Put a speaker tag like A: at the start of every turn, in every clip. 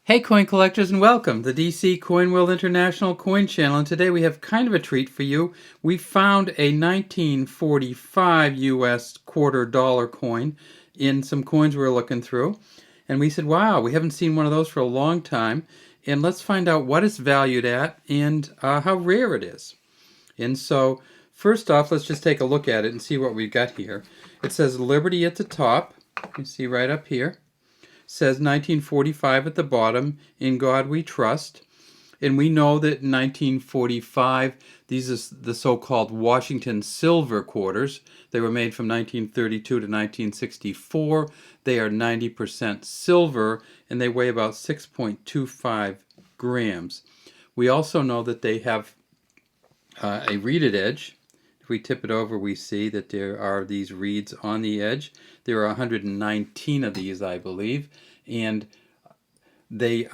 A: Hey coin collectors, and welcome to the DC Coin World International Coin Channel, and today we have kind of a treat for you. We found a 1945 US quarter dollar coin in some coins we were looking through, and we said, wow, we haven't seen one of those for a long time, and let's find out what it's valued at and how rare it is. And so first off, let's just take a look at it and see what we've got here. It says Liberty at the top. You see right up here. Says 1945 at the bottom, In God We Trust. And we know that in 1945, these are the so-called Washington silver quarters. They were made from 1932 to 1964. They are 90% silver, and they weigh about 6.25 grams. We also know that they have a reeded edge. If we tip it over, we see that there are these reeds on the edge. There are 119 of these, I believe, and they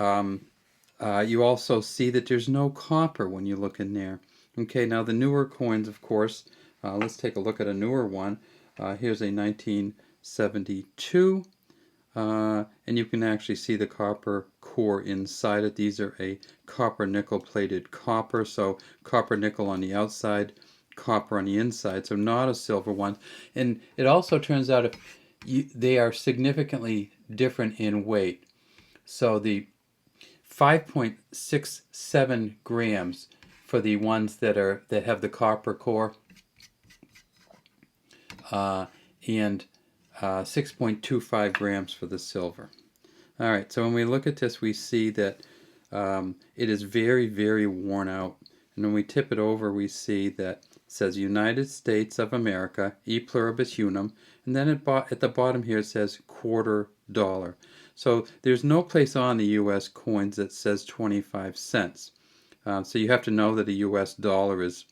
A: you also see that there's no copper when you look in there. Okay, now the newer coins, of course, let's take a look at a newer one. Here's a 1972, and you can actually see the copper core inside it. These are a copper nickel plated copper, so copper nickel on the outside, copper on the inside, so not a silver one. And it also turns out they are significantly different in weight. So the 5.67 grams for the ones that have the copper core, and 6.25 grams for the silver. All right, so when we look at this, we see that it is very, very worn out. And when we tip it over, we see that it says United States of America, E pluribus unum, and then at the bottom here it says quarter dollar. So there's no place on the U.S. coins that says 25 cents. So you have to know that a U.S. dollar is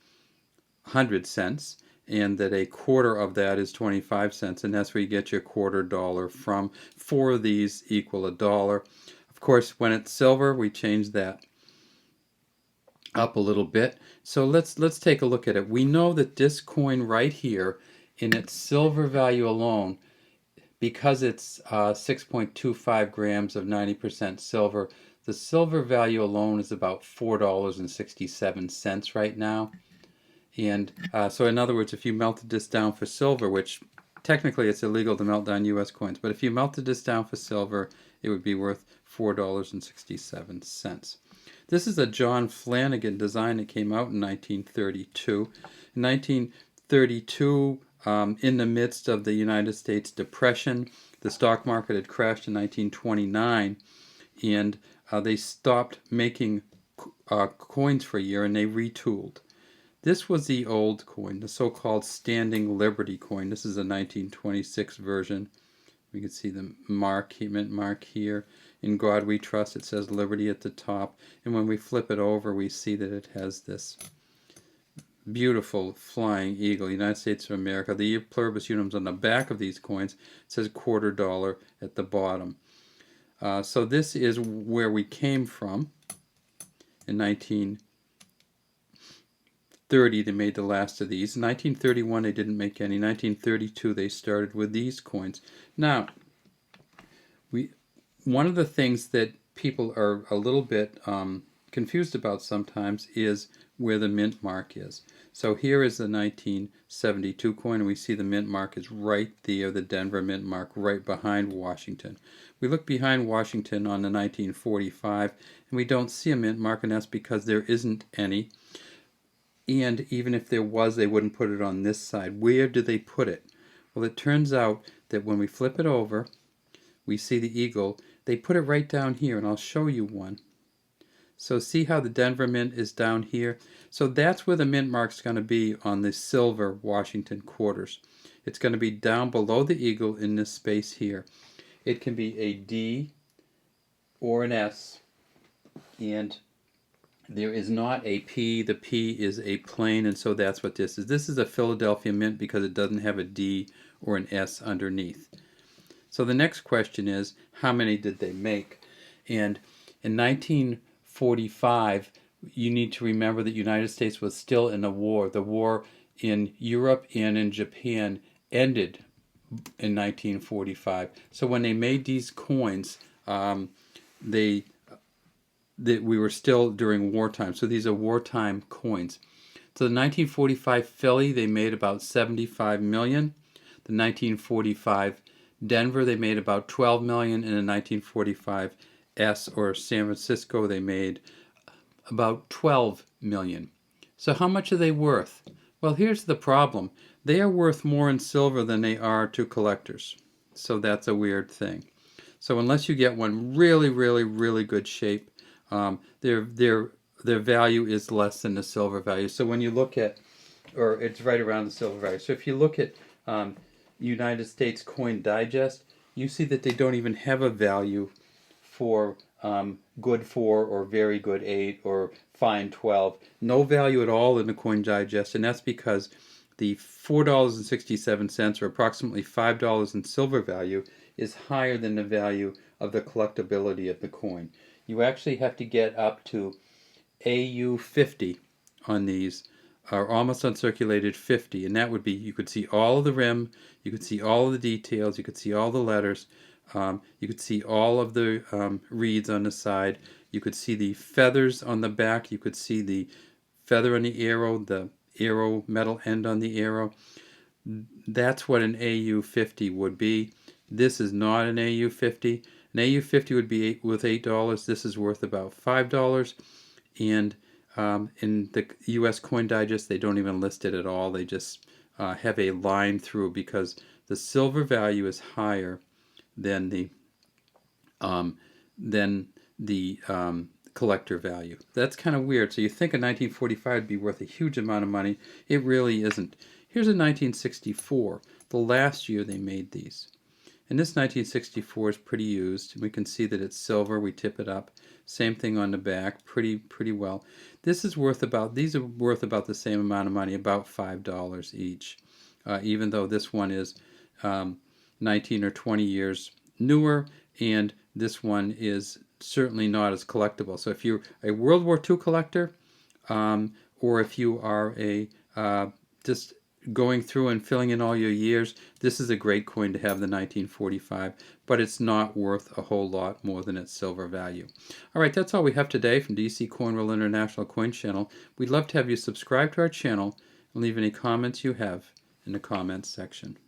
A: 100 cents, and that a quarter of that is 25 cents, and that's where you get your quarter dollar from. 4 of these equal a dollar. Of course, when it's silver, we change that up a little bit. So let's take a look at it. We know that this coin right here, in its silver value alone, because it's 6.25 grams of 90% silver, the silver value alone is about $4.67 right now. And so in other words, if you melted this down for silver, which technically it's illegal to melt down US coins, but if you melted this down for silver, it would be worth $4.67. This is a John Flanagan design that came out in 1932. In 1932, in the midst of the United States Depression, the stock market had crashed in 1929, and they stopped making coins for a year, and they retooled. This was the old coin, the so-called Standing Liberty coin. This is a 1926 version. We can see the mint mark here. In God We Trust, it says Liberty at the top. And when we flip it over, we see that it has this beautiful flying eagle, United States of America. The E pluribus unum on the back of these coins. It says quarter dollar at the bottom. So this is where we came from in 1930. They made the last of these. In 1931 they didn't make any. 1932 they started with these coins. Now, one of the things that people are a little bit confused about sometimes is where the mint mark is. So here is the 1972 coin, and we see the mint mark is right there, the Denver mint mark, right behind Washington. We look behind Washington on the 1945, and we don't see a mint mark, and that's because there isn't any. And even if there was, they wouldn't put it on this side. Where do they put it? Well, it turns out that when we flip it over, we see the eagle. They put it right down here, and I'll show you one. So see how the Denver Mint is down here? So that's where the mint mark's going to be on the silver Washington quarters. It's going to be down below the eagle in this space here. It can be a D or an S, and there is not a P. The P is a plain, and so that's what this is. This is a Philadelphia Mint because it doesn't have a D or an S underneath. So the next question is, how many did they make? And in 1945, you need to remember that the United States was still in a war. The war in Europe and in Japan ended in 1945. So when they made these coins, they that we were still during wartime. So these are wartime coins. So the 1945 Philly, they made about 75 million. The 1945 Denver, they made about 12 million. And the 1945 S or San Francisco, they made about 12 million. So how much are they worth? Well, here's the problem. They are worth more in silver than they are to collectors. So that's a weird thing. So unless you get one really, really, really good shape, their value is less than the silver value. So when you look at, or it's right around the silver value. So if you look at United States Coin Digest, you see that they don't even have a value for good 4 or very good 8 or fine 12. No value at all in the Coin Digest, and that's because the $4.67 or approximately $5 in silver value is higher than the value of the collectability of the coin. You actually have to get up to AU50 on these, are almost uncirculated 50, and that would be, you could see all of the rim, you could see all of the details, you could see all the letters, you could see all of the reeds on the side, you could see the feathers on the back, you could see the feather on the arrow metal end on the arrow. That's what an AU50 would be. This is not an AU50. An AU50 would be worth $8. This is worth about $5. And in the U.S. Coin Digest, they don't even list it at all. They just have a line through because the silver value is higher than the collector value. That's kind of weird. So you think a 1945 would be worth a huge amount of money. It really isn't. Here's a 1964, the last year they made these. And this 1964 is pretty used. We can see that it's silver. We tip it up. Same thing on the back, pretty well. This is worth about, these are worth about the same amount of money, about $5 each. Even though this one is 19 or 20 years newer, and this one is certainly not as collectible. So if you're a World War II collector, or if you are a just going through and filling in all your years, this is a great coin to have, the 1945, but it's not worth a whole lot more than its silver value. All right, that's all we have today from DC Coin World International Coin Channel. We'd love to have you subscribe to our channel and leave any comments you have in the comments section.